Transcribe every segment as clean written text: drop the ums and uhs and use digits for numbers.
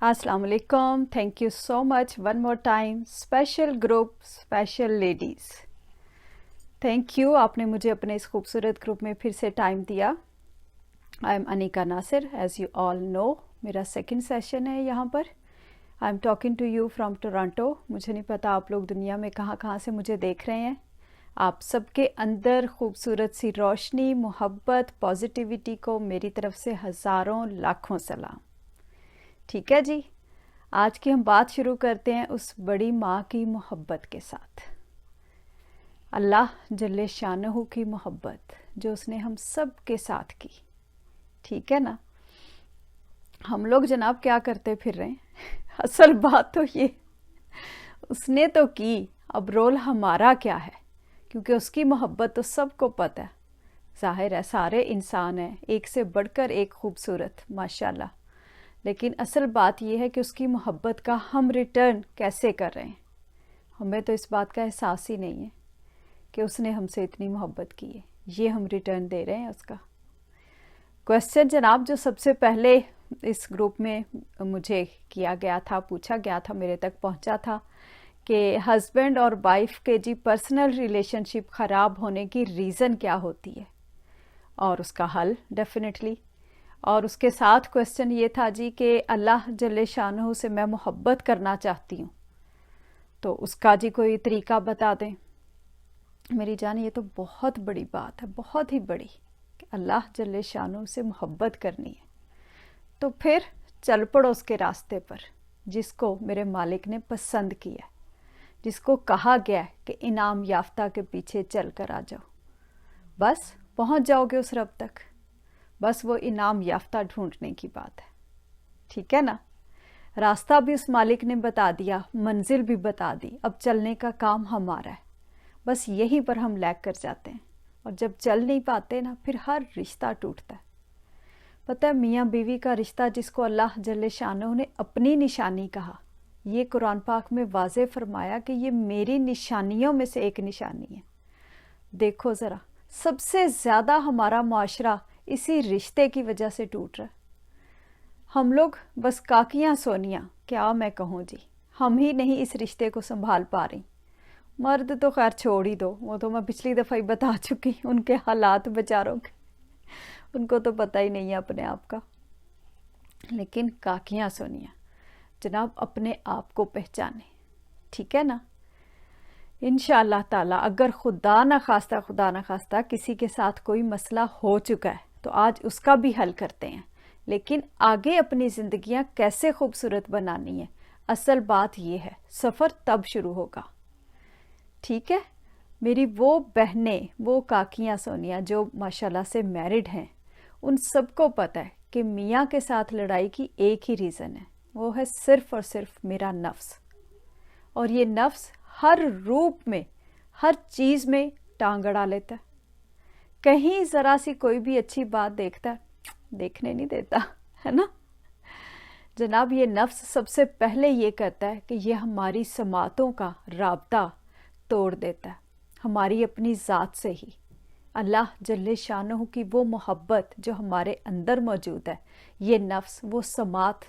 السلام علیکم. Thank you so much one more time. Special group special ladies, thank you, آپ نے مجھے اپنے اس خوبصورت گروپ میں پھر سے ٹائم دیا. I am Anika Nasir, as you all know میرا سیکنڈ سیشن ہے یہاں پر. I am talking to you from Toronto. مجھے نہیں پتا آپ لوگ دنیا میں کہاں کہاں سے مجھے دیکھ رہے ہیں. آپ سب کے اندر خوبصورت سی روشنی, محبت, پازیٹیوٹی کو میری طرف سے ہزاروں لاکھوں سلام. ٹھیک ہے جی, آج کی ہم بات شروع کرتے ہیں اس بڑی ماں کی محبت کے ساتھ. اللہ جل شانہ کی محبت جو اس نے ہم سب کے ساتھ کی. ٹھیک ہے نا. ہم لوگ جناب کیا کرتے پھر رہے ہیں؟ اصل بات تو یہ, اس نے تو کی, اب رول ہمارا کیا ہے, کیونکہ اس کی محبت تو سب کو پتہ ہے. ظاہر ہے سارے انسان ہیں, ایک سے بڑھ کر ایک خوبصورت ماشاءاللہ, لیکن اصل بات یہ ہے کہ اس کی محبت کا ہم ریٹرن کیسے کر رہے ہیں. ہمیں تو اس بات کا احساس ہی نہیں ہے کہ اس نے ہم سے اتنی محبت کی ہے, یہ ہم ریٹرن دے رہے ہیں اس کا. کویسچن جناب جو سب سے پہلے اس گروپ میں مجھے کیا گیا تھا, پوچھا گیا تھا, میرے تک پہنچا تھا کہ ہسبینڈ اور وائف کے جی پرسنل ریلیشن شپ خراب ہونے کی ریزن کیا ہوتی ہے, اور اس کا حل ڈیفینیٹلی. اور اس کے ساتھ کویسچن یہ تھا جی کہ اللہ جل شانہ سے میں محبت کرنا چاہتی ہوں, تو اس کا جی کوئی طریقہ بتا دیں. میری جان یہ تو بہت بڑی بات ہے, بہت ہی بڑی, کہ اللہ جل شانہ سے محبت کرنی ہے. تو پھر چل پڑو اس کے راستے پر جس کو میرے مالک نے پسند کیا, جس کو کہا گیا ہے کہ انعام یافتہ کے پیچھے چل کر آ جاؤ, بس پہنچ جاؤ گے اس رب تک. بس وہ انعام یافتہ ڈھونڈنے کی بات ہے. ٹھیک ہے نا. راستہ بھی اس مالک نے بتا دیا, منزل بھی بتا دی, اب چلنے کا کام ہمارا ہے. بس یہیں پر ہم لیگ کر جاتے ہیں, اور جب چل نہیں پاتے نا پھر ہر رشتہ ٹوٹتا ہے. پتہ ہے میاں بیوی کا رشتہ جس کو اللہ جل شانہ نے اپنی نشانی کہا, یہ قرآن پاک میں واضح فرمایا کہ یہ میری نشانیوں میں سے ایک نشانی ہے. دیکھو ذرا, سب سے زیادہ ہمارا معاشرہ اسی رشتے کی وجہ سے ٹوٹ رہا ہے. ہم لوگ بس کاکیاں سونیاں, کیا میں کہوں جی, ہم ہی نہیں اس رشتے کو سنبھال پا رہی. مرد تو خیر چھوڑ ہی دو, وہ تو میں پچھلی دفعہ ہی بتا چکی, ان کے حالات بیچاروں کے, ان کو تو پتہ ہی نہیں ہے اپنے آپ کا. لیکن کاکیاں سونیاں جناب اپنے آپ کو پہچانے. ٹھیک ہے نا. انشاءاللہ تعالیٰ اگر خدا نہ خواستہ کسی کے ساتھ کوئی مسئلہ ہو چکا ہے تو آج اس کا بھی حل کرتے ہیں. لیکن آگے اپنی زندگیاں کیسے خوبصورت بنانی ہے, اصل بات یہ ہے, سفر تب شروع ہوگا. ٹھیک ہے. میری وہ بہنیں, وہ کاکیاں سونیاں جو ماشاءاللہ سے میرڈ ہیں, ان سب کو پتہ ہے کہ میاں کے ساتھ لڑائی کی ایک ہی ریزن ہے, وہ ہے صرف اور صرف میرا نفس. اور یہ نفس ہر روپ میں, ہر چیز میں ٹانگ اڑا لیتا ہے. کہیں ذرا سی کوئی بھی اچھی بات دیکھتا ہے, دیکھنے نہیں دیتا, ہے نا. جناب یہ نفس سب سے پہلے یہ کرتا ہے کہ یہ ہماری سماعتوں کا رابطہ توڑ دیتا ہے, ہماری اپنی ذات سے ہی. اللہ جل شانہ کی وہ محبت جو ہمارے اندر موجود ہے, یہ نفس وہ سماعت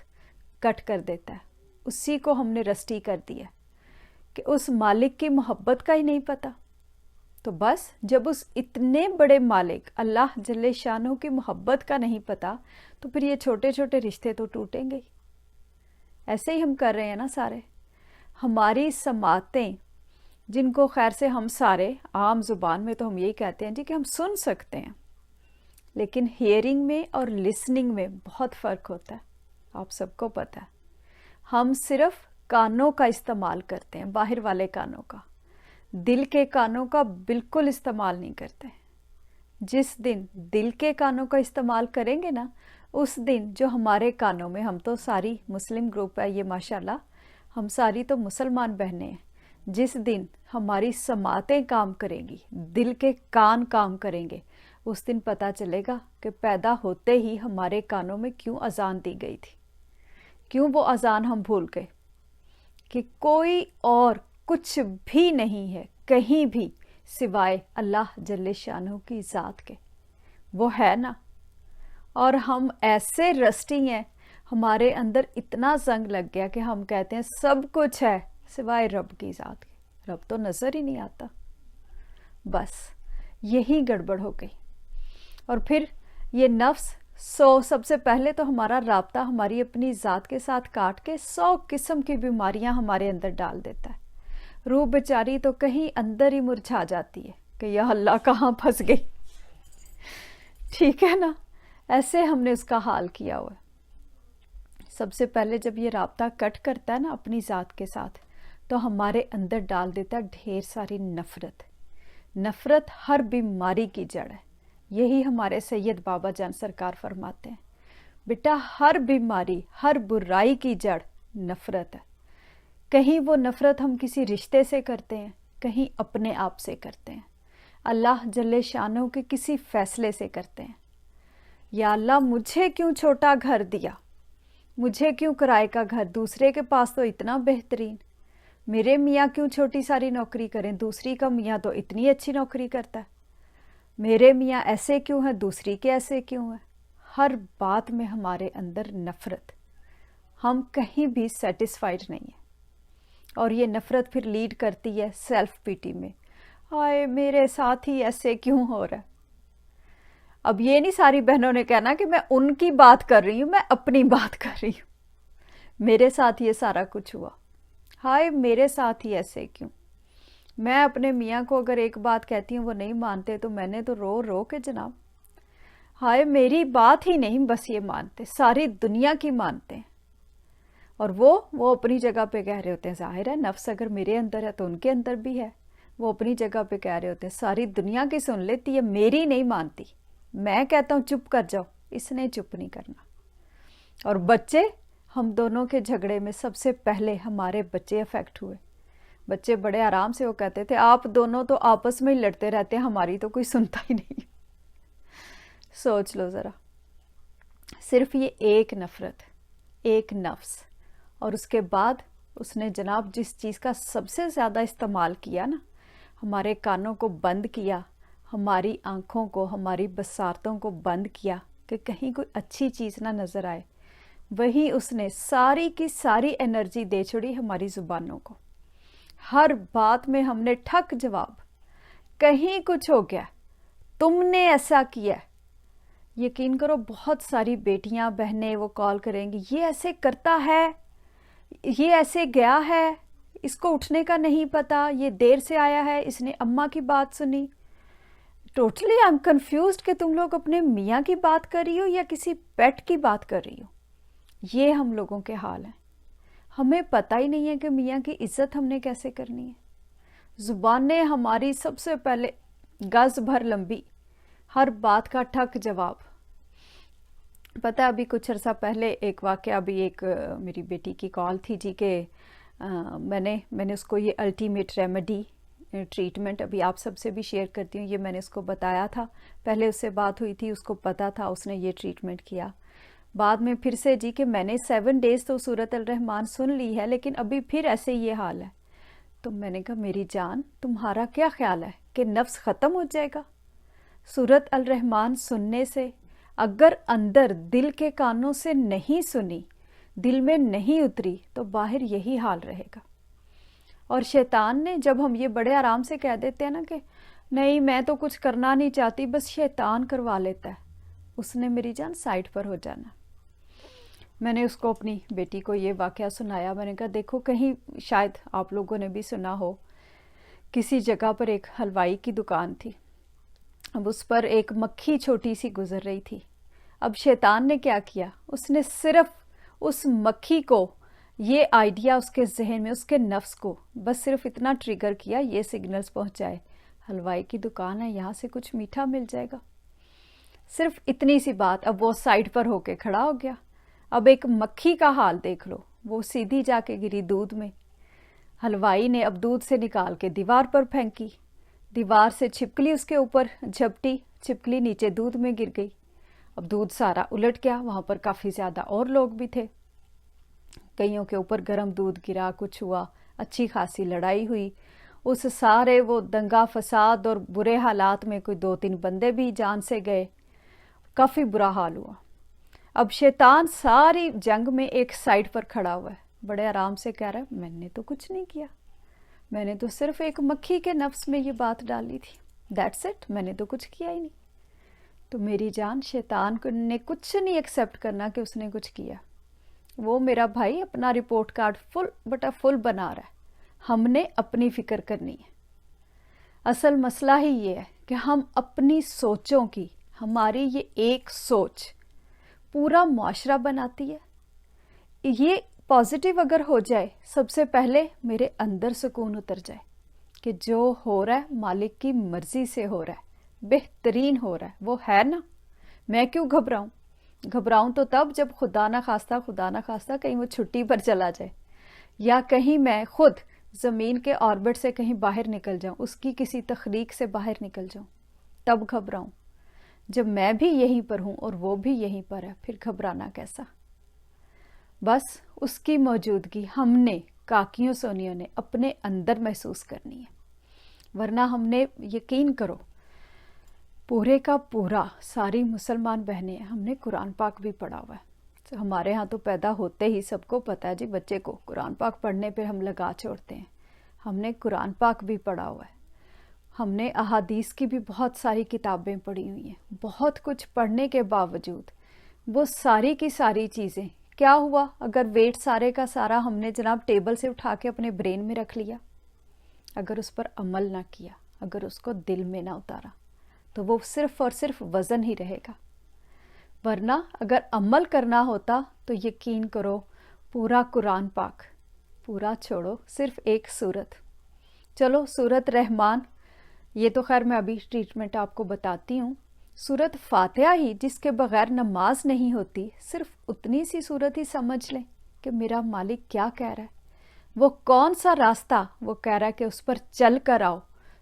کٹ کر دیتا ہے. اسی کو ہم نے رسٹی کر دیا کہ اس مالک کی محبت کا ہی نہیں پتا. تو بس جب اس اتنے بڑے مالک اللہ جل شانہ کی محبت کا نہیں پتا, تو پھر یہ چھوٹے چھوٹے رشتے تو ٹوٹیں گے. ایسے ہی ہم کر رہے ہیں نا سارے. ہماری سماعتیں جن کو خیر سے ہم سارے عام زبان میں تو ہم یہی کہتے ہیں جی کہ ہم سن سکتے ہیں, لیکن ہیئرنگ میں اور لسننگ میں بہت فرق ہوتا ہے, آپ سب کو پتہ ہے. ہم صرف کانوں کا استعمال کرتے ہیں, باہر والے کانوں کا, دل کے کانوں کا بالکل استعمال نہیں کرتے. جس دن دل کے کانوں کا استعمال کریں گے نا, اس دن جو ہمارے کانوں میں, ہم تو ساری مسلم گروپ ہے یہ ماشاءاللہ, ہم ساری تو مسلمان بہنیں ہیں, جس دن ہماری سماعتیں کام کریں گی, دل کے کان کام کریں گے, اس دن پتہ چلے گا کہ پیدا ہوتے ہی ہمارے کانوں میں کیوں اذان دی گئی تھی, کیوں وہ اذان ہم بھول گئے, کہ کوئی اور کچھ بھی نہیں ہے کہیں بھی سوائے اللہ جل شانہ کی ذات کے. وہ ہے نا. اور ہم ایسے رسٹی ہیں, ہمارے اندر اتنا زنگ لگ گیا کہ ہم کہتے ہیں سب کچھ ہے سوائے رب کی ذات کے، رب تو نظر ہی نہیں آتا. بس یہی گڑبڑ ہو گئی. اور پھر یہ نفس سب سے پہلے تو ہمارا رابطہ ہماری اپنی ذات کے ساتھ کاٹ کے 100 قسم کی بیماریاں ہمارے اندر ڈال دیتا ہے. روح بیچاری تو کہیں اندر ہی مرجھا جاتی ہے کہ یا اللہ کہاں پھنس گئی. ٹھیک ہے نا، ایسے ہم نے اس کا حال کیا ہوا ہے. سب سے پہلے جب یہ رابطہ کٹ کرتا ہے نا اپنی ذات کے ساتھ، تو ہمارے اندر ڈال دیتا ہے ڈھیر ساری نفرت. نفرت ہر بیماری کی جڑ ہے. یہی ہمارے سید بابا جان سرکار فرماتے ہیں، بیٹا ہر بیماری، ہر برائی کی جڑ نفرت ہے. کہیں وہ نفرت ہم کسی رشتے سے کرتے ہیں، کہیں اپنے آپ سے کرتے ہیں، اللہ جل شانہ کے کسی فیصلے سے کرتے ہیں. یا اللہ مجھے کیوں چھوٹا گھر دیا، مجھے کیوں کرائے کا گھر، دوسرے کے پاس تو اتنا بہترین. میرے میاں کیوں چھوٹی ساری نوکری کریں، دوسری کا میاں تو اتنی اچھی نوکری کرتا ہے. میرے میاں ایسے کیوں ہیں، دوسری کے ایسے کیوں ہیں. ہر بات میں ہمارے اندر نفرت، ہم کہیں بھی سیٹسفائیڈ نہیں ہیں. اور یہ نفرت پھر لیڈ کرتی ہے سیلف پیٹی میں، ہائے میرے ساتھ ہی ایسے کیوں ہو رہا ہے. اب یہ نہیں ساری بہنوں نے کہنا کہ میں ان کی بات کر رہی ہوں، میں اپنی بات کر رہی ہوں. میرے ساتھ یہ سارا کچھ ہوا، ہائے میرے ساتھ ہی ایسے کیوں. میں اپنے میاں کو اگر ایک بات کہتی ہوں وہ نہیں مانتے تو میں نے تو رو رو کے جناب، ہائے میری بات ہی نہیں بس یہ مانتے، ساری دنیا کی مانتے ہیں. اور وہ اپنی جگہ پہ کہہ رہے ہوتے ہیں، ظاہر ہے نفس اگر میرے اندر ہے تو ان کے اندر بھی ہے. وہ اپنی جگہ پہ کہہ رہے ہوتے ہیں ساری دنیا کی سن لیتی ہے، میری نہیں مانتی. میں کہتا ہوں چپ کر جاؤ، اس نے چپ نہیں کرنا. اور بچے، ہم دونوں کے جھگڑے میں سب سے پہلے ہمارے بچے افیکٹ ہوئے. بچے بڑے آرام سے وہ کہتے تھے آپ دونوں تو آپس میں ہی لڑتے رہتے ہیں، ہماری تو کوئی سنتا ہی نہیں. سوچ لو ذرا، صرف یہ ایک نفرت، ایک نفس. اور اس کے بعد اس نے جناب جس چیز کا سب سے زیادہ استعمال کیا نا، ہمارے کانوں کو بند کیا، ہماری آنکھوں کو، ہماری بصارتوں کو بند کیا کہ کہیں کوئی اچھی چیز نہ نظر آئے. وہی اس نے ساری کی ساری انرجی دے چھوڑی ہماری زبانوں کو. ہر بات میں ہم نے ٹھک جواب، کہیں کچھ ہو گیا تم نے ایسا کیا. یقین کرو بہت ساری بیٹیاں بہنیں وہ کال کریں گی، یہ ایسے کرتا ہے، یہ ایسے گیا ہے، اس کو اٹھنے کا نہیں پتا، یہ دیر سے آیا ہے، اس نے اماں کی بات سنی. ٹوٹلی آئی ایم کنفیوزڈ کہ تم لوگ اپنے میاں کی بات کر رہی ہو یا کسی پیٹ کی بات کر رہی ہو. یہ ہم لوگوں کے حال ہیں. ہمیں پتہ ہی نہیں ہے کہ میاں کی عزت ہم نے کیسے کرنی ہے. زبانیں ہماری سب سے پہلے گز بھر لمبی، ہر بات کا ٹھک جواب. پتہ ابھی کچھ عرصہ پہلے ایک واقعہ، ابھی ایک میری بیٹی کی کال تھی جی کہ میں نے اس کو یہ الٹیمیٹ ریمیڈی ٹریٹمنٹ ابھی آپ سب سے بھی شیئر کرتی ہوں، یہ میں نے اس کو بتایا تھا. پہلے اس سے بات ہوئی تھی، اس کو پتہ تھا، اس نے یہ ٹریٹمنٹ کیا. بعد میں پھر سے جی کہ میں نے 7 days تو سورۃ الرحمن سن لی ہے لیکن ابھی پھر ایسے یہ حال ہے. تو میں نے کہا میری جان تمہارا کیا خیال ہے کہ نفس ختم ہو جائے گا سورۃ الرحمن سننے سے؟ اگر اندر دل کے کانوں سے نہیں سنی، دل میں نہیں اتری تو باہر یہی حال رہے گا. اور شیطان نے، جب ہم یہ بڑے آرام سے کہہ دیتے ہیں نا کہ نہیں میں تو کچھ کرنا نہیں چاہتی، بس شیطان کروا لیتا ہے، اس نے میری جان سائڈ پر ہو جانا. میں نے اس کو، اپنی بیٹی کو یہ واقعہ سنایا. میں نے کہا دیکھو کہیں شاید آپ لوگوں نے بھی سنا ہو، کسی جگہ پر ایک حلوائی کی دکان تھی. اب اس پر ایک مکھی چھوٹی سی گزر رہی تھی. اب شیطان نے کیا کیا، اس نے صرف اس مکھی کو یہ آئیڈیا اس کے ذہن میں، اس کے نفس کو بس صرف اتنا ٹریگر کیا، یہ سگنلز پہنچائے حلوائی کی دکان ہے، یہاں سے کچھ میٹھا مل جائے گا. صرف اتنی سی بات، اب وہ سائڈ پر ہو کے کھڑا ہو گیا. اب ایک مکھی کا حال دیکھ لو، وہ سیدھی جا کے گری دودھ میں. حلوائی نے اب دودھ سے نکال کے دیوار پر پھینکی، دیوار سے چھپکلی اس کے اوپر جھپٹی، چھپکلی نیچے دودھ میں گر گئی. اب دودھ سارا الٹ گیا، وہاں پر کافی زیادہ اور لوگ بھی تھے. کئیوں کے اوپر گرم دودھ گرا، کچھ ہوا، اچھی خاصی لڑائی ہوئی. اس سارے وہ دنگا فساد اور برے حالات میں کوئی 2-3 بندے بھی جان سے گئے. کافی برا حال ہوا. अब शैतान सारी जंग में एक साइड पर खड़ा हुआ है, बड़े आराम से कह रहा है मैंने तो कुछ नहीं किया, मैंने तो सिर्फ एक मक्खी के नफ्स में ये बात डाली थी, दैट्स इट, मैंने तो कुछ किया ही नहीं। तो मेरी जान, शैतान को ने कुछ नहीं एक्सेप्ट करना कि उसने कुछ किया। वो मेरा भाई अपना रिपोर्ट कार्ड फुल बटा फुल बना रहा है, हमने अपनी फिक्र करनी है। असल मसला ही ये है कि हम अपनी सोचों की, हमारी ये एक सोच पूरा मुआशरा बनाती है। ये पॉजिटिव अगर हो जाए, सबसे पहले मेरे अंदर सुकून उतर जाए कि जो हो रहा है मालिक की मर्जी से हो रहा है, बेहतरीन हो रहा है, वो है ना, मैं क्यों घबराऊं? घबराऊं तो तब जब खुदा ना खास्ता कहीं वो छुट्टी पर चला जाए, या कहीं मैं खुद ज़मीन के ऑर्बिट से कहीं बाहर निकल जाऊं, उसकी किसी तख्लीक से बाहर निकल जाऊं, तब घबराऊं। जब मैं भी यहीं पर हूं और वो भी यहीं पर है, फिर घबराना कैसा? बस उसकी मौजूदगी हमने काकियों सोनियों ने अपने अंदर महसूस करनी है, वरना हमने, यकीन करो, पूरे का पूरा सारी मुसलमान बहनें, हमने कुरान पाक भी पढ़ा हुआ है। तो हमारे यहाँ तो पैदा होते ही सबको पता है जी, बच्चे को कुरान पाक पढ़ने पे हम लगा छोड़ते हैं। हमने कुरान पाक भी पढ़ा हुआ है, हमने अहादीस की भी बहुत सारी किताबें पढ़ी हुई हैं। बहुत कुछ पढ़ने के बावजूद वो सारी की सारी चीज़ें, क्या हुआ अगर वेट सारे का सारा हमने जनाब टेबल से उठा के अपने ब्रेन में रख लिया, अगर उस पर अमल ना किया, अगर उसको दिल में ना उतारा, तो वो सिर्फ और सिर्फ वज़न ही रहेगा। वरना अगर अमल करना होता तो यकीन करो, पूरा कुरान पाक, पूरा छोड़ो, सिर्फ एक सूरत, चलो सूरत रहमान, ये तो खैर मैं अभी ट्रीटमेंट आपको बताती हूँ। सूरत फातिहा ही जिसके बगैर नमाज नहीं होती, सिर्फ उतनी सी सूरत ही समझ लें कि मेरा मालिक क्या कह रहा है, वो कौन सा रास्ता वो कह रहा है कि उस पर चल कर आओ,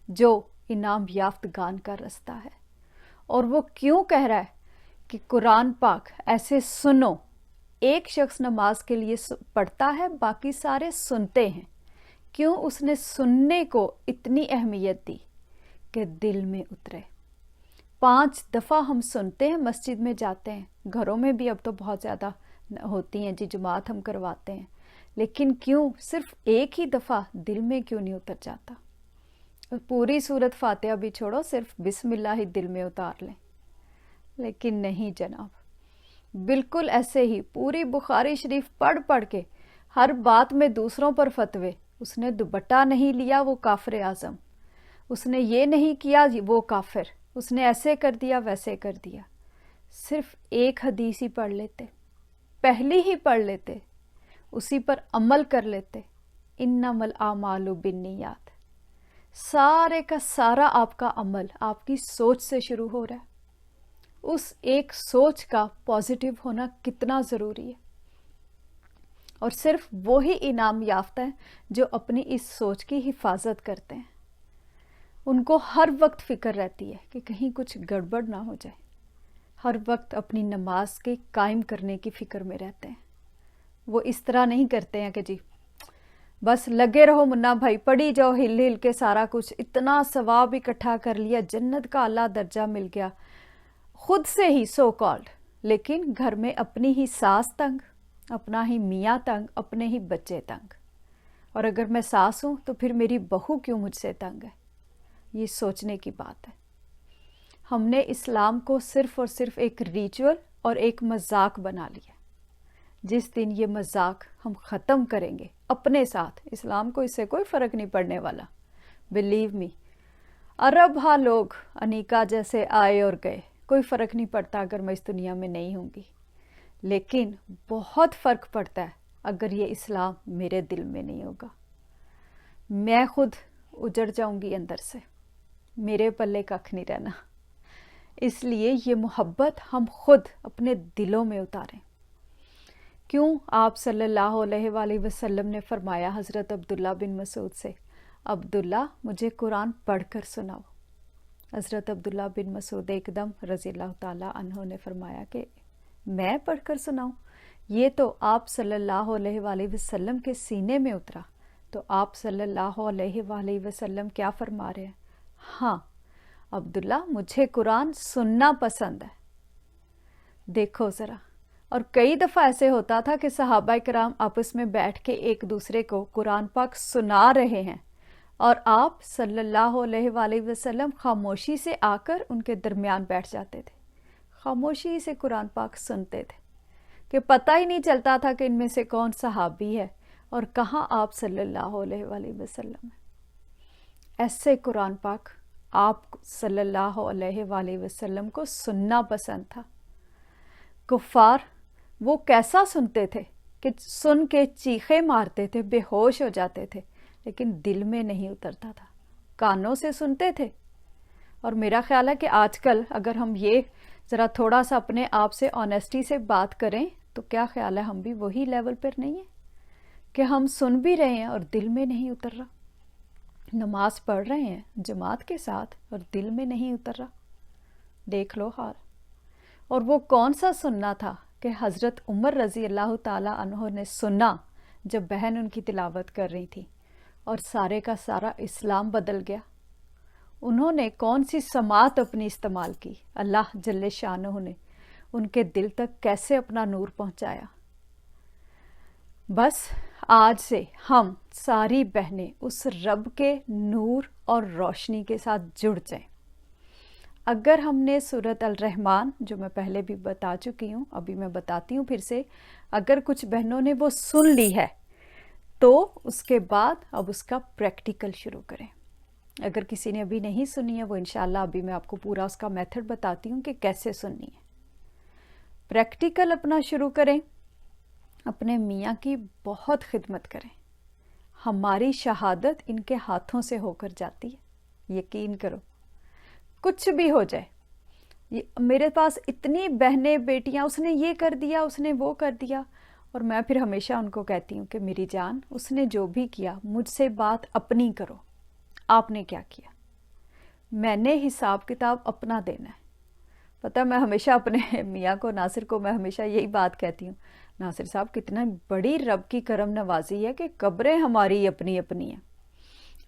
जो इनाम याफ्तगान का रास्ता है। और वो क्यों कह रहा है कि कुरान पाक ऐसे सुनो। एक शख्स नमाज के लिए पढ़ता है, बाकी सारे सुनते हैं। क्यों उसने सुनने को इतनी अहमियत दी कि दिल में उतरे। 5 दफ़ा हम सुनते हैं, मस्जिद में जाते हैं, घरों में भी अब तो बहुत ज़्यादा होती हैं जी, जुमात हम करवाते हैं, लेकिन क्यों सिर्फ एक ही दफ़ा दिल में क्यों नहीं उतर जाता? पूरी सूरत फातिहा भी छोड़ो, सिर्फ बिस्मिल्लाह ही दिल में उतार लें। लेकिन नहीं जनाब, बिल्कुल ऐसे ही पूरी बुखारी शरीफ पढ़ पढ़ के हर बात में दूसरों पर फतवे। उसने दुपट्टा नहीं लिया, वो काफिर आज़म, उसने ये नहीं किया, वो काफिर, उसने ऐसे कर दिया, वैसे कर दिया। सिर्फ एक हदीस ही पढ़ लेते, पहली ही पढ़ लेते, उसी पर अमल कर लेते। इन्नमल आमालु बिन्नियात, सारे का सारा आपका अमल आपकी सोच से शुरू हो रहा है। उस एक सोच का पॉजिटिव होना कितना ज़रूरी है। और सिर्फ वो ही इनाम याफ्ता है जो अपनी इस सोच की हिफाजत करते हैं। उनको हर वक्त फ़िक्र रहती है कि कहीं कुछ गड़बड़ ना हो जाए, हर वक्त अपनी नमाज के कायम करने की फ़िक्र में रहते हैं। वो इस तरह नहीं करते हैं कि जी बस लगे रहो मुन्ना भाई, पढ़ी जाओ हिल हिल के सारा कुछ, इतना सवाब इकट्ठा कर लिया, जन्नत का आला दर्जा मिल गया खुद से ही सो कॉल्ड, लेकिन घर में अपनी ही सास तंग, अपना ही मियाँ तंग, अपने ही बच्चे तंग। और अगर मैं सास हूँ तो फिर मेरी बहू क्यों मुझसे तंग है? ये सोचने की बात है। हमने इस्लाम को सिर्फ और सिर्फ एक रिचुअल और एक मजाक बना लिया। जिस दिन ये मजाक हम ख़त्म करेंगे अपने साथ, इस्लाम को इससे कोई फ़र्क नहीं पड़ने वाला। बिलीव मी, अरब हाँ लोग अनीका जैसे आए और गए, कोई फ़र्क नहीं पड़ता अगर मैं इस दुनिया में नहीं होंगी। लेकिन बहुत फ़र्क पड़ता है अगर ये इस्लाम मेरे दिल में नहीं होगा। मैं खुद उजड़ जाऊंगी अंदर से, मेरे पल्ले कख नहीं रहना। इसलिए ये मोहब्बत हम खुद अपने दिलों में उतारें। क्यों आप सल्लल्लाहु अलैहि वसल्लम ने फरमाया हज़रत अब्दुल्ला बिन मसूद से, अब्दुल्ला मुझे कुरान पढ़कर सुनाओ। हज़रत अब्दुल्ला बिन मसूद एकदम रज़ियल्लाहु ताला अन्हु ने फरमाया कि मैं पढ़कर सुनाऊं? ये तो आप सल्लल्लाहु अलैहि वसल्लम के सीने में उतरा। तो आप सल्लल्लाहु अलैहि वसल्लम क्या फरमा रहे हैं? हाँ अब्दुल्ला, मुझे कुरान सुनना पसंद है। देखो ज़रा, اور کئی دفعہ ایسے ہوتا تھا کہ صحابہ کرام آپس میں بیٹھ کے ایک دوسرے کو قرآن پاک سنا رہے ہیں اور آپ صلی اللہ علیہ وآلہ وسلم خاموشی سے آ کر ان کے درمیان بیٹھ جاتے تھے، خاموشی سے قرآن پاک سنتے تھے کہ پتہ ہی نہیں چلتا تھا کہ ان میں سے کون صحابی ہے اور کہاں آپ صلی اللہ علیہ وآلہ وسلم ہیں۔ ایسے قرآن پاک آپ صلی اللہ علیہ وآلہ وسلم کو سننا پسند تھا۔ کفار وہ کیسا سنتے تھے کہ سن کے چیخے مارتے تھے، بے ہوش ہو جاتے تھے، لیکن دل میں نہیں اترتا تھا، کانوں سے سنتے تھے۔ اور میرا خیال ہے کہ آج کل اگر ہم یہ ذرا تھوڑا سا اپنے آپ سے آنیسٹی سے بات کریں تو کیا خیال ہے ہم بھی وہی لیول پر نہیں ہیں کہ ہم سن بھی رہے ہیں اور دل میں نہیں اتر رہا، نماز پڑھ رہے ہیں جماعت کے ساتھ اور دل میں نہیں اتر رہا۔ دیکھ لو حال۔ اور وہ کون سا سننا تھا کہ حضرت عمر رضی اللہ تعالی عنہ نے سنا جب بہن ان کی تلاوت کر رہی تھی اور سارے کا سارا اسلام بدل گیا۔ انہوں نے کون سی سماعت اپنی استعمال کی، اللہ جل شانہ نے ان کے دل تک کیسے اپنا نور پہنچایا۔ بس آج سے ہم ساری بہنیں اس رب کے نور اور روشنی کے ساتھ جڑ جائیں۔ اگر ہم نے سورۃ الرحمن، جو میں پہلے بھی بتا چکی ہوں، ابھی میں بتاتی ہوں پھر سے، اگر کچھ بہنوں نے وہ سن لی ہے تو اس کے بعد اب اس کا پریکٹیکل شروع کریں۔ اگر کسی نے ابھی نہیں سنی ہے، وہ انشاءاللہ ابھی میں آپ کو پورا اس کا میتھڈ بتاتی ہوں کہ کیسے سننی ہے۔ پریکٹیکل اپنا شروع کریں، اپنے میاں کی بہت خدمت کریں۔ ہماری شہادت ان کے ہاتھوں سے ہو کر جاتی ہے، یقین کرو، کچھ بھی ہو جائے۔ میرے پاس اتنی بہنیں بیٹیاں، اس نے یہ کر دیا، اس نے وہ کر دیا، اور میں پھر ہمیشہ ان کو کہتی ہوں کہ میری جان، اس نے جو بھی کیا مجھ سے بات اپنی کرو، آپ نے کیا کیا، میں نے حساب کتاب اپنا دینا ہے۔ پتہ میں ہمیشہ اپنے میاں کو، ناصر کو، میں ہمیشہ یہی بات کہتی ہوں، ناصر صاحب کتنا بڑی رب کی کرم نوازی ہے کہ قبریں ہماری اپنی اپنی ہیں،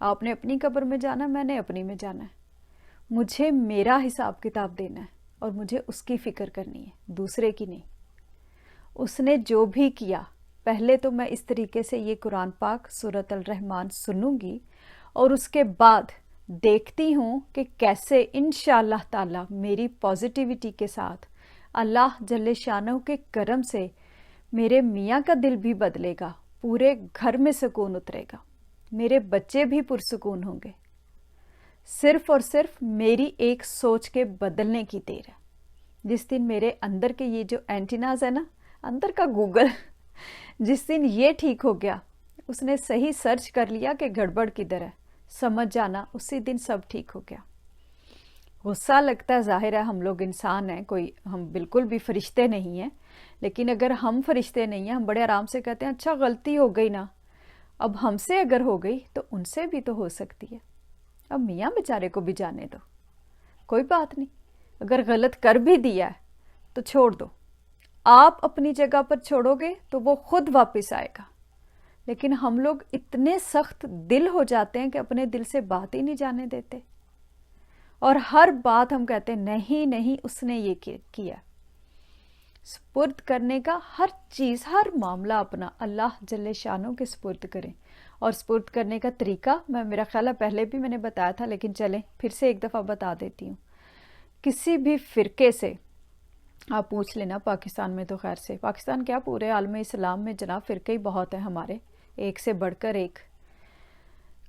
آپ نے اپنی قبر میں جانا، میں نے اپنی میں جانا ہے، مجھے میرا حساب کتاب دینا ہے اور مجھے اس کی فکر کرنی ہے، دوسرے کی نہیں۔ اس نے جو بھی کیا، پہلے تو میں اس طریقے سے یہ قرآن پاک سورۃ الرحمن سنوں گی اور اس کے بعد دیکھتی ہوں کہ کیسے انشاءاللہ تعالی میری پازیٹیوٹی کے ساتھ اللہ جل شانہ کے کرم سے میرے میاں کا دل بھی بدلے گا، پورے گھر میں سکون اترے گا، میرے بچے بھی پرسکون ہوں گے۔ صرف اور صرف میری ایک سوچ کے بدلنے کی دیر ہے۔ جس دن میرے اندر کے یہ جو اینٹیناز ہے نا، اندر کا گوگل، جس دن یہ ٹھیک ہو گیا، اس نے صحیح سرچ کر لیا کہ گڑبڑ کدھر ہے، سمجھ جانا، اسی دن سب ٹھیک ہو گیا۔ غصہ لگتا ہے، ظاہر ہے ہم لوگ انسان ہیں، کوئی ہم بالکل بھی فرشتے نہیں ہیں، لیکن اگر ہم فرشتے نہیں ہیں، ہم بڑے آرام سے کہتے ہیں اچھا غلطی ہو گئی نا، اب ہم سے اگر ہو گئی تو ان سے بھی تو ہو سکتی ہے، اب میاں بیچارے کو بھی جانے دو، کوئی بات نہیں، اگر غلط کر بھی دیا ہے تو چھوڑ دو، آپ اپنی جگہ پر چھوڑو گے تو وہ خود واپس آئے گا۔ لیکن ہم لوگ اتنے سخت دل ہو جاتے ہیں کہ اپنے دل سے بات ہی نہیں جانے دیتے، اور ہر بات ہم کہتے ہیں نہیں نہیں اس نے یہ کیا۔ سپرد کرنے کا ہر چیز، ہر معاملہ اپنا اللہ جل شانہ کے سپرد کریں۔ اور سپرد کرنے کا طریقہ میرا خیال ہے پہلے بھی میں نے بتایا تھا، لیکن چلیں پھر سے ایک دفعہ بتا دیتی ہوں۔ کسی بھی فرقے سے آپ پوچھ لینا، پاکستان میں تو خیر سے، پاکستان کیا پورے عالم اسلام میں جناب فرقے ہی بہت ہیں ہمارے، ایک سے بڑھ کر ایک۔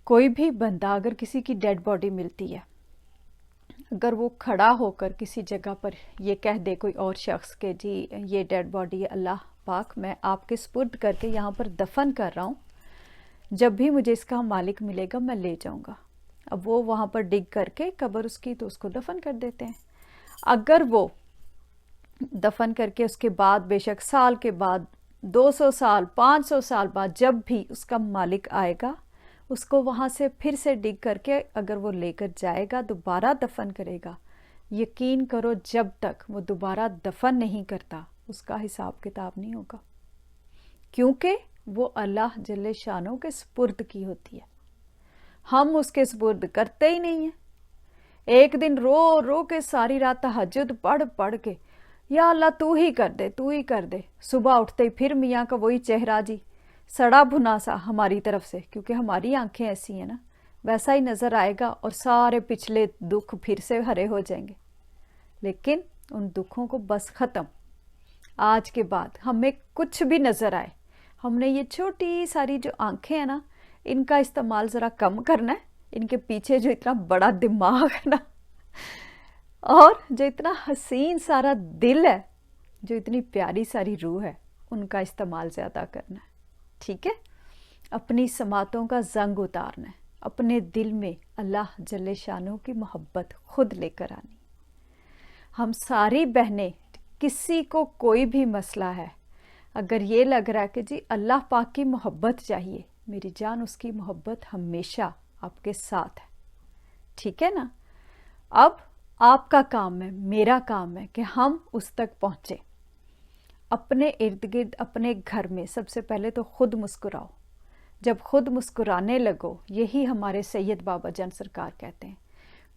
کوئی بھی بندہ اگر کسی کی ڈیڈ باڈی ملتی ہے، اگر وہ کھڑا ہو کر کسی جگہ پر یہ کہہ دے کوئی اور شخص کہ جی یہ ڈیڈ باڈی اللہ پاک میں آپ کے سپرد کر کے یہاں پر دفن کر رہا ہوں، جب بھی مجھے اس کا مالک ملے گا میں لے جاؤں گا، اب وہ وہاں پر ڈگ کر کے قبر اس کی تو اس کو دفن کر دیتے ہیں۔ اگر وہ دفن کر کے اس کے بعد بے شک سال کے بعد 200 سال 500 سال بعد جب بھی اس کا مالک آئے گا، اس کو وہاں سے پھر سے ڈگ کر کے اگر وہ لے کر جائے گا، دوبارہ دفن کرے گا، یقین کرو جب تک وہ دوبارہ دفن نہیں کرتا اس کا حساب کتاب نہیں ہوگا، کیونکہ وہ اللہ جل شانہ کے سپرد کی ہوتی ہے۔ ہم اس کے سپرد کرتے ہی نہیں ہیں۔ ایک دن رو رو کے ساری رات تہجد پڑھ پڑھ کے या अल्लाह तू ही कर दे, तू ही कर दे। सुबह उठते ही फिर मियाँ का वही चेहरा जी, सड़ा भुना सा हमारी तरफ से, क्योंकि हमारी आंखें ऐसी हैं ना, वैसा ही नज़र आएगा और सारे पिछले दुख फिर से हरे हो जाएंगे। लेकिन उन दुखों को बस ख़त्म। आज के बाद हमें कुछ भी नज़र आए, हमने ये छोटी सारी जो आंखें हैं ना, इनका इस्तेमाल ज़रा कम करना है। इनके पीछे जो इतना बड़ा दिमाग है ना, और जो इतना हसीन सारा दिल है, जो इतनी प्यारी सारी रूह है, उनका इस्तेमाल ज़्यादा करना है। ठीक है, अपनी समातों का जंग उतारना है, अपने दिल में अल्लाह जल्ले शानों की मोहब्बत खुद लेकर आनी। हम सारी बहनें, किसी को कोई भी मसला है, अगर ये लग रहा है कि जी अल्लाह पाक की मोहब्बत चाहिए, मेरी जान उसकी मोहब्बत हमेशा आपके साथ है। ठीक है ना। अब आपका काम है, मेरा काम है कि हम उस तक पहुँचे। अपने इर्द गिर्द, अपने घर में सबसे पहले तो खुद मुस्कुराओ। जब खुद मुस्कुराने लगो, यही हमारे सैयद बाबा जान सरकार कहते हैं,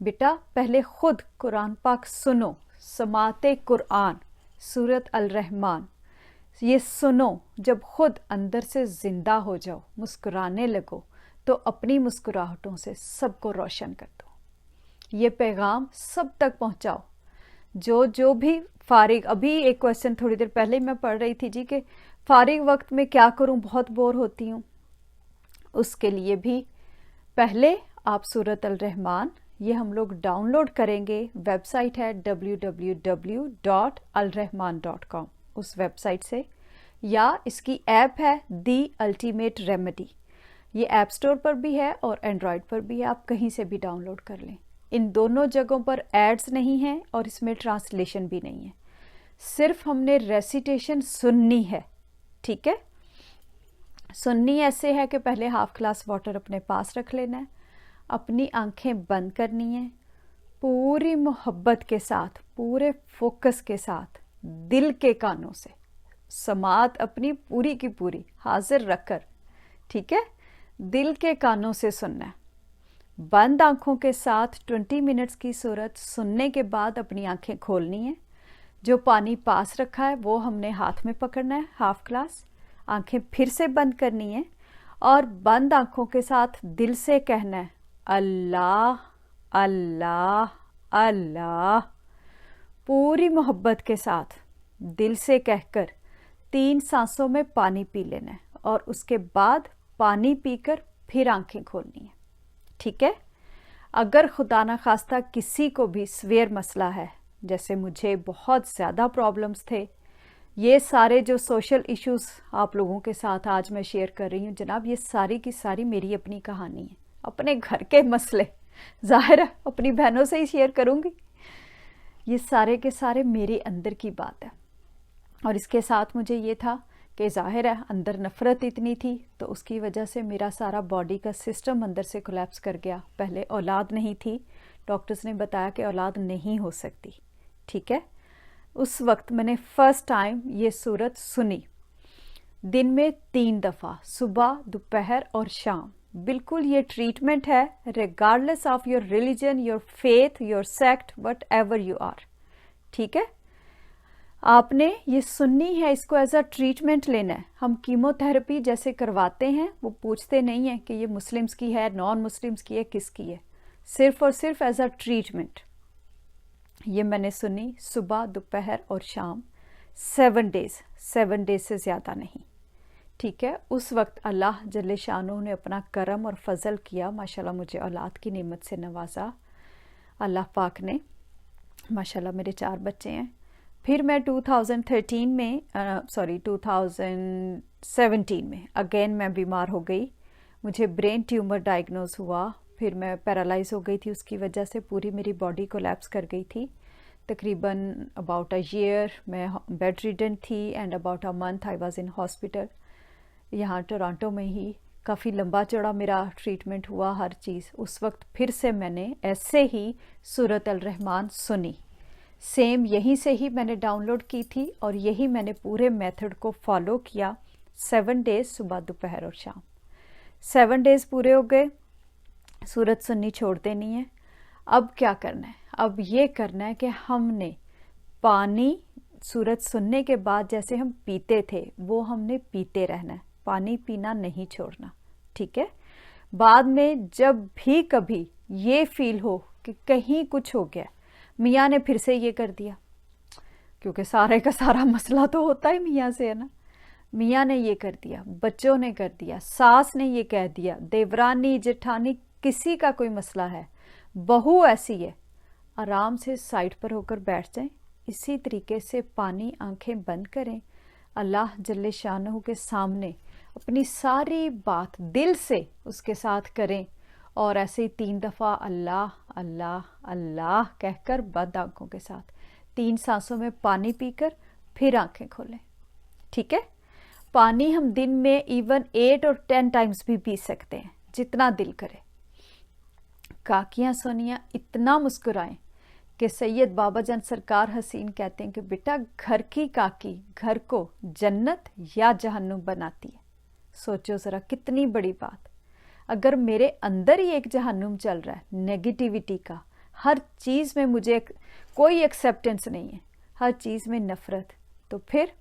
बेटा पहले खुद कुरान पाक सुनो, समाते कुरान, सूरत अल रहमान, ये सुनो। जब खुद अंदर से ज़िंदा हो जाओ, मुस्कुराने लगो, तो अपनी मुस्कुराहटों से सबको रोशन कर दो। ये पैगाम सब तक पहुंचाओ। जो भी फारिग, अभी एक क्वेश्चन थोड़ी देर पहले मैं पढ़ रही थी जी, कि फारिग वक्त में क्या करूं, बहुत बोर होती हूं। उसके लिए भी पहले आप सूरत अल रहमान, ये हम लोग डाउनलोड करेंगे। वेबसाइट है www.alrahman.com, उस वेबसाइट से, या इसकी ऐप है दी अल्टीमेट रेमेडी। ये ऐप स्टोर पर भी है और एंड्रॉयड पर भी है, आप कहीं से भी डाउनलोड कर लें। इन दोनों जगहों पर एड्स नहीं हैं और इसमें ट्रांसलेशन भी नहीं है। सिर्फ हमने रेसिटेशन सुननी है। ठीक है, सुननी ऐसे है कि पहले हाफ ग्लास वाटर अपने पास रख लेना है, अपनी आंखें बंद करनी है, पूरी मोहब्बत के साथ, पूरे फोकस के साथ, दिल के कानों से समात अपनी पूरी की पूरी हाजिर रखकर, ठीक है, दिल के कानों से सुनना है। बंद आंखों के साथ 20 मिनट्स की सूरत सुनने के बाद अपनी आंखें खोलनी है। जो पानी पास रखा है वो हमने हाथ में पकड़ना है, हाफ ग्लास। आंखें फिर से बंद करनी है और बंद आंखों के साथ दिल से कहना है, अल्लाह अल्लाह अल्लाह। पूरी मोहब्बत के साथ दिल से कहकर 3 सांसों में पानी पी लेना है और उसके बाद पानी पीकर फिर आंखें खोलनी है। ठीक है। अगर खुदा ना खास्ता किसी को भी सीवियर मसला है, जैसे मुझे बहुत ज़्यादा प्रॉब्लम्स थे, ये सारे जो सोशल इश्यूज आप लोगों के साथ आज मैं शेयर कर रही हूँ जनाब, ये सारी की सारी मेरी अपनी कहानी है, अपने घर के मसले। जाहिर है अपनी बहनों से ही शेयर करूँगी। ये सारे के सारे मेरे अंदर की बात है। और इसके साथ मुझे ये था कि जाहिर है अंदर नफ़रत इतनी थी, तो उसकी वजह से मेरा सारा बॉडी का सिस्टम अंदर से कोलैप्स कर गया। पहले औलाद नहीं थी, डॉक्टर्स ने बताया कि औलाद नहीं हो सकती। ठीक है। उस वक्त मैंने फ़र्स्ट टाइम ये सूरत सुनी, दिन में 3 दफ़ा, सुबह, दोपहर और शाम। बिल्कुल ये ट्रीटमेंट है, regardless of your religion, your faith, your sect, whatever you are. ठीक है। आपने ये सुननी है, इसको एज अ ट्रीटमेंट लेना है। हम कीमोथेरेपी जैसे करवाते हैं, वो पूछते नहीं हैं कि ये मुस्लिम्स की है, नॉन मुस्लिम्स की है, किसकी है। सिर्फ और सिर्फ एज अ ट्रीटमेंट। ये मैंने सुनी सुबह, दोपहर और शाम, 7 डेज, 7 डेज से ज़्यादा नहीं। ठीक है। उस वक्त अल्लाह जल्ले शानू ने अपना करम और फजल किया, माशाल्लाह मुझे औलाद की नेमत से नवाजा अल्लाह पाक ने। माशाल्लाह मेरे 4 बच्चे हैं। फिर मैं 2017 में 2017 में अगेन मैं बीमार हो गई। मुझे ब्रेन ट्यूमर डायग्नोज हुआ। फिर मैं पैरालाइज हो गई थी, उसकी वजह से पूरी मेरी बॉडी कोलैप्स कर गई थी। तकरीबन अबाउट अ ईयर मैं बेड रिडन थी and about a month I was in hospital. यहाँ टोरंटो में ही काफ़ी लंबा चौड़ा मेरा ट्रीटमेंट हुआ, हर चीज़। उस वक्त फिर से मैंने ऐसे ही सूरत अल रहमान सुनी, सेम यहीं से ही मैंने डाउनलोड की थी और यही मैंने पूरे मेथड को फॉलो किया। 7 डेज, सुबह, दोपहर और शाम। 7 डेज पूरे हो गए, सूरत सुन्नी छोड़ देनी है। अब क्या करना है? अब ये करना है कि हमने पानी सूरत सुनने के बाद जैसे हम पीते थे वो हमने पीते रहना है, पानी पीना नहीं छोड़ना, ठीक है। बाद में जब भी कभी ये फील हो कि कहीं कुछ हो गया, मियाँ ने फिर से ये कर दिया, क्योंकि सारे का सारा मसला तो होता ही मियाँ से है ना, मियाँ ने ये कर दिया, बच्चों ने कर दिया, सास ने ये कह दिया, देवरानी जेठानी, किसी का कोई मसला है, बहू ऐसी है, आराम से साइड पर होकर बैठ जाएं, इसी तरीके से पानी आंखें बंद करें, अल्लाह जल्ले शानहू के सामने अपनी सारी बात दिल से उसके साथ करें और ऐसे ही 3 दफ़ा अल्लाह अल्लाह अल्लाह कहकर बंद आंखों के साथ 3 सांसों में पानी पीकर फिर आंखें खोलें, ठीक है। पानी हम दिन में इवन 8 और 10 टाइम्स भी पी सकते हैं, जितना दिल करे। काकियाँ सोनिया इतना मुस्कुराएं कि सैयद बाबा जान सरकार हसीन कहते हैं कि बेटा घर की काकी घर को जन्नत या जहन्नुम बनाती है। सोचो ज़रा कितनी बड़ी बात। अगर मेरे अंदर ही एक जहन्नुम चल रहा है नेगेटिविटी का, हर चीज़ में मुझे कोई एक्सेप्टेंस नहीं है, हर चीज़ में नफ़रत, तो फिर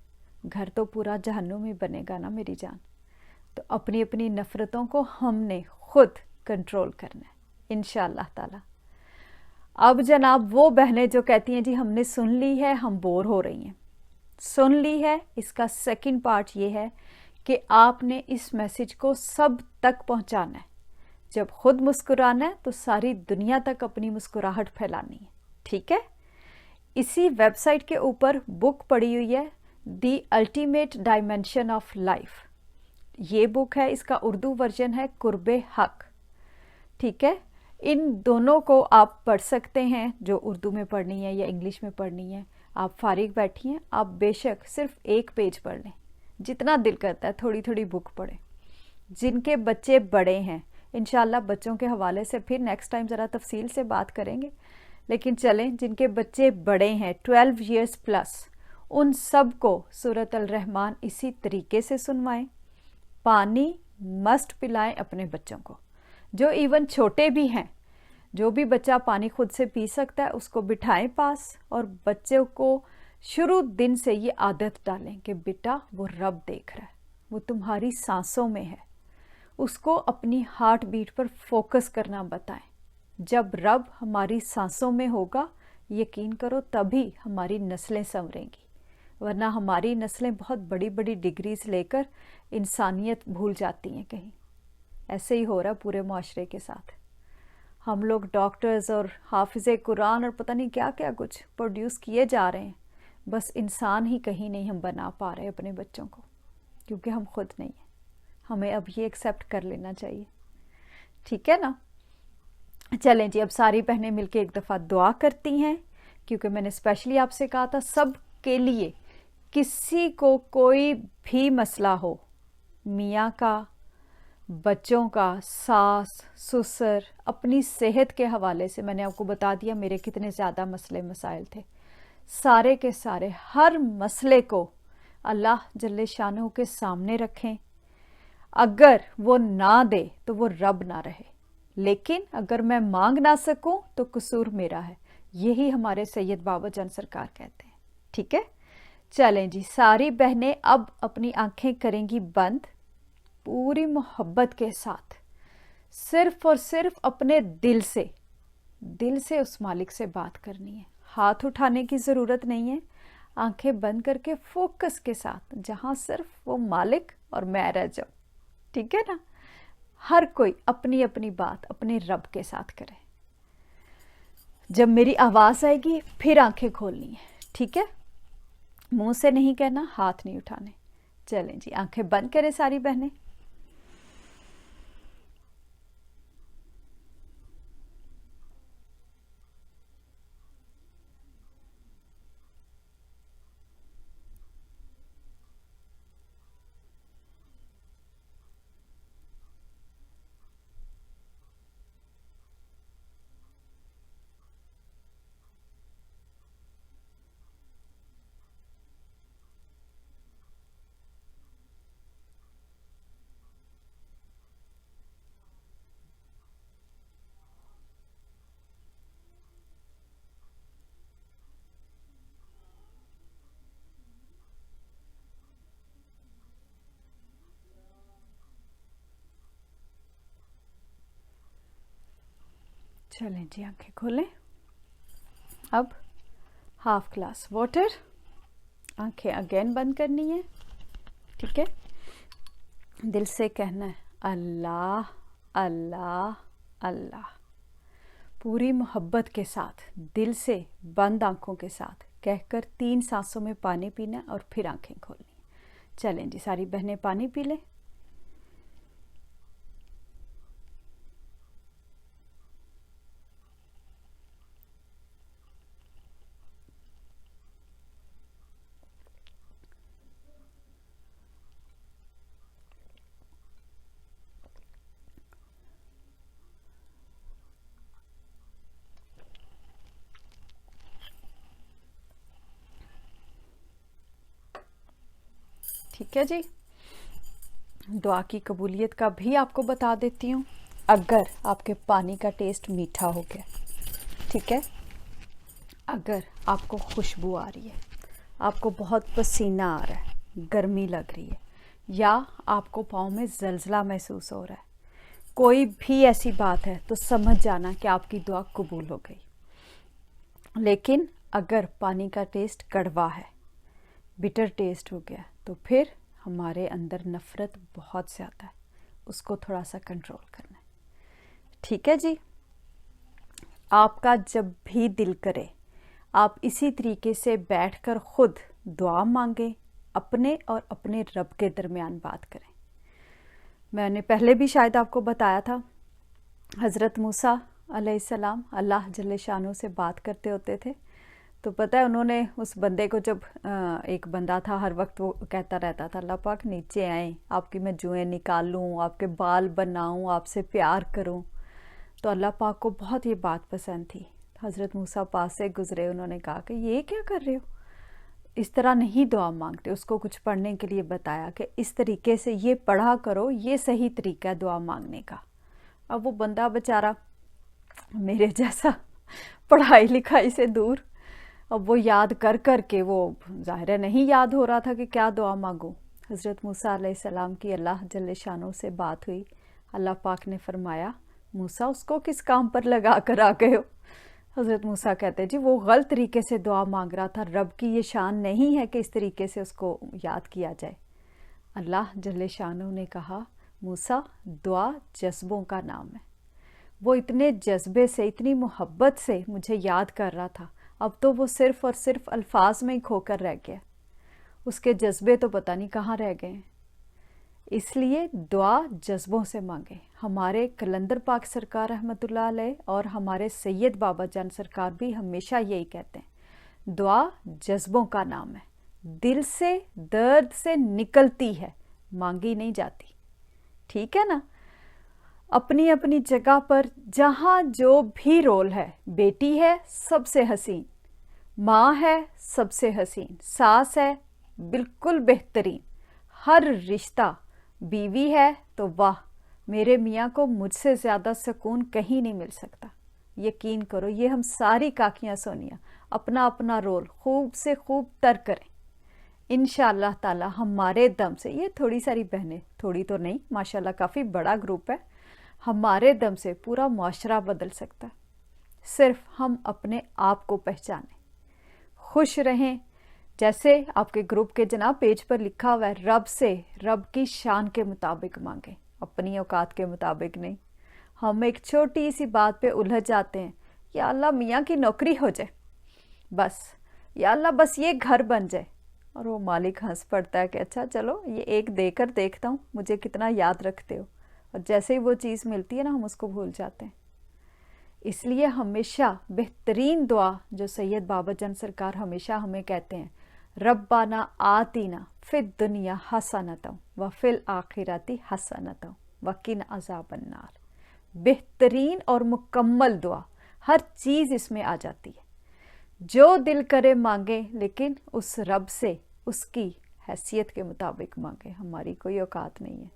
घर तो पूरा जहन्नुम ही बनेगा ना मेरी जान। तो अपनी अपनी नफ़रतों को हमने खुद कंट्रोल करना है इंशाअल्लाह ताला। अब जनाब वो बहनें जो कहती हैं जी हमने सुन ली है, हम बोर हो रही हैं, सुन ली है, इसका सेकंड पार्ट ये है कि आपने इस मैसेज को सब तक पहुंचाना है। जब खुद मुस्कुराना है तो सारी दुनिया तक अपनी मुस्कुराहट फैलानी है, ठीक है। इसी वेबसाइट के ऊपर बुक पड़ी हुई है the ultimate dimension of life, ये बुक है, इसका उर्दू वर्जन है कुर्बे हक, ठीक है। इन दोनों को आप पढ़ सकते हैं, जो उर्दू में पढ़नी है या इंग्लिश में पढ़नी है। आप फारिग बैठिए, आप बेशक सिर्फ 1 पेज पढ़ लें, जितना दिल करता है थोड़ी थोड़ी बुक पढ़ें। जिनके बच्चे बड़े हैं, इंशाल्लाह बच्चों के हवाले से फिर नेक्स्ट टाइम ज़रा तफसील से बात करेंगे, लेकिन चलें जिनके बच्चे बड़े हैं 12 ईयर्स प्लस, उन सब को सूरत अल रहमान इसी तरीके से सुनवाएं। पानी मस्ट पिलाएं अपने बच्चों को, जो इवन छोटे भी हैं, जो भी बच्चा पानी खुद से पी सकता है उसको बिठाएं पास, और बच्चों को शुरू दिन से ये आदत डालें कि बेटा वो रब देख रहा है, वो तुम्हारी सांसों में है, उसको अपनी हार्ट बीट पर फोकस करना बताएं। जब रब हमारी सांसों में होगा, यकीन करो तभी हमारी नस्लें संवरेंगी, वरना हमारी नस्लें बहुत बड़ी बड़ी डिग्रीज लेकर इंसानियत भूल जाती हैं कहीं। ऐसे ही हो रहा पूरे मुआशरे के साथ। हम लोग डॉक्टर्स और हाफिज़े कुरान और पता नहीं क्या क्या कुछ प्रोड्यूस किए जा रहे हैं, बस इंसान ही कहीं नहीं हम बना पा रहे अपने बच्चों को, क्योंकि हम खुद नहीं हैं। हमें अब ये एक्सेप्ट कर लेना चाहिए, ठीक है ना। चलें जी, अब सारी बहनें मिलके एक दफ़ा दुआ करती हैं, क्योंकि मैंने स्पेशली आपसे कहा था सब के लिए, किसी को कोई भी मसला हो, मियाँ का, बच्चों का, सास ससुर, अपनी सेहत के हवाले से मैंने आपको बता दिया मेरे कितने ज़्यादा मसले मसाइल थे, सारे के सारे हर मसले को अल्लाह जल्ले शानहू के सामने रखें। अगर वो ना दे तो वो रब ना रहे, लेकिन अगर मैं मांग ना सकूं तो कसूर मेरा है, यही हमारे सैयद बाबा जान सरकार कहते हैं, ठीक है। चलें जी, सारी बहनें अब अपनी आंखें करेंगी बंद, पूरी मोहब्बत के साथ सिर्फ और सिर्फ अपने दिल से उस मालिक से बात करनी है। हाथ उठाने की ज़रूरत नहीं है, आंखें बंद करके फोकस के साथ, जहां सिर्फ वो मालिक और मैं रह जाऊं, ठीक है ना। हर कोई अपनी अपनी बात अपने रब के साथ करे। जब मेरी आवाज़ आएगी फिर आंखें खोलनी है, ठीक है, मुंह से नहीं कहना, हाथ नहीं उठाने। चलें जी, आंखें बंद करें सारी बहनें। चलें जी, आंखें खोलें। अब हाफ ग्लास वाटर, आंखें अगेन बंद करनी है, ठीक है। दिल से कहना है अल्लाह अल्लाह अल्लाह, पूरी मोहब्बत के साथ दिल से बंद आंखों के साथ कहकर 3 सांसों में पानी पीना और फिर आंखें खोलनी। चलें जी, सारी बहनें पानी पी लें। ठीक है जी। दुआ की कबूलियत का भी आपको बता देती हूँ। अगर आपके पानी का टेस्ट मीठा हो गया, ठीक है, अगर आपको खुशबू आ रही है, आपको बहुत पसीना आ रहा है, गर्मी लग रही है, या आपको पाँव में जलजला महसूस हो रहा है, कोई भी ऐसी बात है, तो समझ जाना कि आपकी दुआ कबूल हो गई। लेकिन अगर पानी का टेस्ट कड़वा है, बिटर टेस्ट हो गया, तो फिर हमारे अंदर नफ़रत बहुत ज़्यादा है, उसको थोड़ा सा कंट्रोल करना है, ठीक है जी। आपका जब भी दिल करे, आप इसी तरीके से बैठकर खुद दुआ मांगें, अपने और अपने रब के दरमियान बात करें। मैंने पहले भी शायद आपको बताया था, हज़रत मूसा अलैहिस्सलाम अल्लाह जल्ले शानो से बात करते होते थे। तो पता है, उन्होंने उस बंदे को, जब एक बंदा था, हर वक्त वो कहता रहता था अल्लाह पाक नीचे आएँ, आपकी मैं जुएँ निकालूँ, आपके बाल बनाऊँ, आपसे प्यार करूँ। तो अल्लाह पाक को बहुत ये बात पसंद थी। हज़रत मूसा पास से गुज़रे, उन्होंने कहा कि ये क्या कर रहे हो, इस तरह नहीं दुआ मांगते। उसको कुछ पढ़ने के लिए बताया कि इस तरीके से ये पढ़ा करो, ये सही तरीका है दुआ मांगने का। अब वो बंदा बेचारा मेरे जैसा पढ़ाई लिखाई से दूर, अब वो याद कर कर के वो ज़ाहिर है नहीं याद हो रहा था कि क्या दुआ मांगूं। हज़रत मूसा अलैहिस्सलाम की अल्लाह जल्ले शानो से बात हुई। अल्लाह पाक ने फरमाया, मूसा उसको किस काम पर लगा कर आ गए हो। हज़रत मूसा कहते जी वो गलत तरीके से दुआ मांग रहा था, रब की ये शान नहीं है कि इस तरीके से उसको याद किया जाए। अल्लाह जल्ले शानो ने कहा, मूसा दुआ जज्बों का नाम है। वो इतने जज्बे से, इतनी मोहब्बत से मुझे याद कर रहा था, अब तो वो सिर्फ़ और सिर्फ अल्फाज में ही खोकर रह गया, उसके जज्बे तो पता नहीं कहाँ रह गए। इसलिए दुआ जज्बों से मांगे। हमारे कलंदर पाक सरकार रहमतुल्लाह अलैह और हमारे सैयद बाबा जान सरकार भी हमेशा यही कहते हैं, दुआ जज्बों का नाम है, दिल से दर्द से निकलती है, मांगी नहीं जाती, ठीक है ना। अपनी अपनी जगह पर जहाँ जो भी रोल है, बेटी है सबसे हसीन, माँ है सबसे हसीन, सास है बिल्कुल बेहतरीन, हर रिश्ता, बीवी है तो वाह, मेरे मियाँ को मुझसे ज़्यादा सुकून कहीं नहीं मिल सकता। यकीन करो, ये हम सारी काकियाँ सोनिया अपना अपना रोल खूब से खूब तर करें, इंशाअल्लाह ताला हमारे दम से। ये थोड़ी सारी बहनें, थोड़ी तो नहीं, माशाल्लाह काफ़ी बड़ा ग्रुप है, हमारे दम से पूरा मुआशरा बदल सकता है। सिर्फ हम अपने आप को पहचानें, खुश रहें। जैसे आपके ग्रुप के जनाब पेज पर लिखा हुआ है, रब से रब की शान के मुताबिक मांगें, अपनी औकात के मुताबिक नहीं। हम एक छोटी सी बात पे उलझ जाते हैं, या अल्लाह मियाँ की नौकरी हो जाए बस, या अल्लाह बस ये घर बन जाए, और वो मालिक हंस पड़ता है कि अच्छा चलो ये एक देकर देखता हूँ मुझे कितना याद रखते हो, और जैसे ही वो चीज़ मिलती है ना, हम उसको भूल जाते हैं। इसलिए हमेशा बेहतरीन दुआ जो सैयद बाबा जान सरकार हमेशा हमें कहते हैं, रब्बाना आतीना फिद दुनिया हसनतम व फिल आखिरती हसनतम वकिन अज़ाबन्नार। बेहतरीन और मुकम्मल दुआ, हर चीज़ इसमें आ जाती है। जो दिल करे मांगे, लेकिन उस रब से उसकी हैसियत के मुताबिक मांगे, हमारी कोई औकात नहीं है।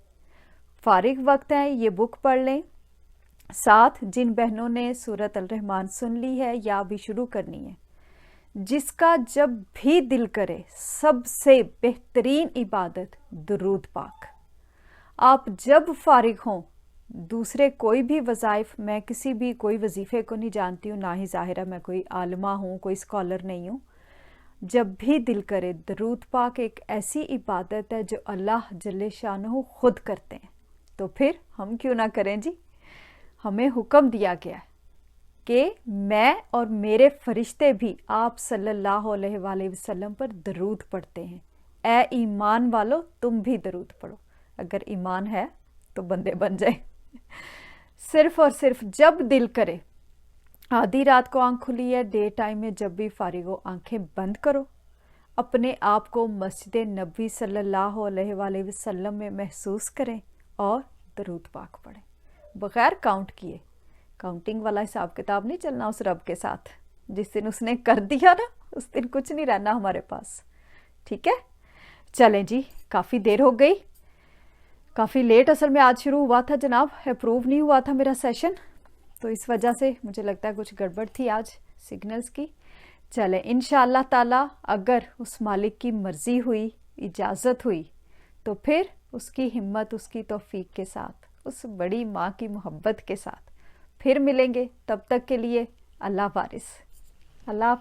फारिग वक्त है, ये बुक पढ़ लें। साथ जिन बहनों ने सूरत अल रहमान सुन ली है या अभी शुरू करनी है, जिसका जब भी दिल करे, सबसे बेहतरीन इबादत दुरूद पाक। आप जब फारिग हों दूसरे कोई भी वज़ाइफ, मैं किसी भी कोई वजीफ़े को नहीं जानती हूँ, ना ही ज़ाहिरा मैं कोई आलिमा हूँ, कोई स्कॉलर नहीं हूँ। जब भी दिल करे, दरूद पाक एक ऐसी इबादत है जो अल्लाह जल्ले शानहू खुद करते हैं, तो फिर हम क्यों ना करें जी। हमें हुक्म दिया गया है कि मैं और मेरे फरिश्ते भी आप सल्लल्लाहु अलैहि वसल्लम पर दरूद पढ़ते हैं। ए ईमान वालो, तुम भी दरूद पढ़ो। अगर ईमान है तो बंदे बन जाए। सिर्फ और सिर्फ जब दिल करे, आधी रात को आंख खुली है, डे टाइम में जब भी फारिग हो, आंखें बंद करो, अपने आप को मस्जिद नबी सल्लल्लाहु अलैहि वसल्लम में महसूस करें और दरूद पाक पढ़ें, बग़ैर काउंट किए। काउंटिंग वाला हिसाब किताब नहीं चलना उस रब के साथ। जिस दिन उसने कर दिया ना, उस दिन कुछ नहीं रहना हमारे पास। ठीक है, चलें जी, काफ़ी देर हो गई, काफ़ी लेट असल में आज शुरू हुआ था जनाब, अप्रूव नहीं हुआ था मेरा सेशन, तो इस वजह से मुझे लगता है कुछ गड़बड़ थी आज सिग्नल्स की। चलें, इंशाअल्लाह ताला अगर उस मालिक की मर्ज़ी हुई, इजाज़त हुई, तो फिर उसकी हिम्मत, उसकी तौफीक के साथ, उस बड़ी माँ की मोहब्बत के साथ फिर मिलेंगे। तब तक के लिए अल्लाह वारिस, अल्लाह।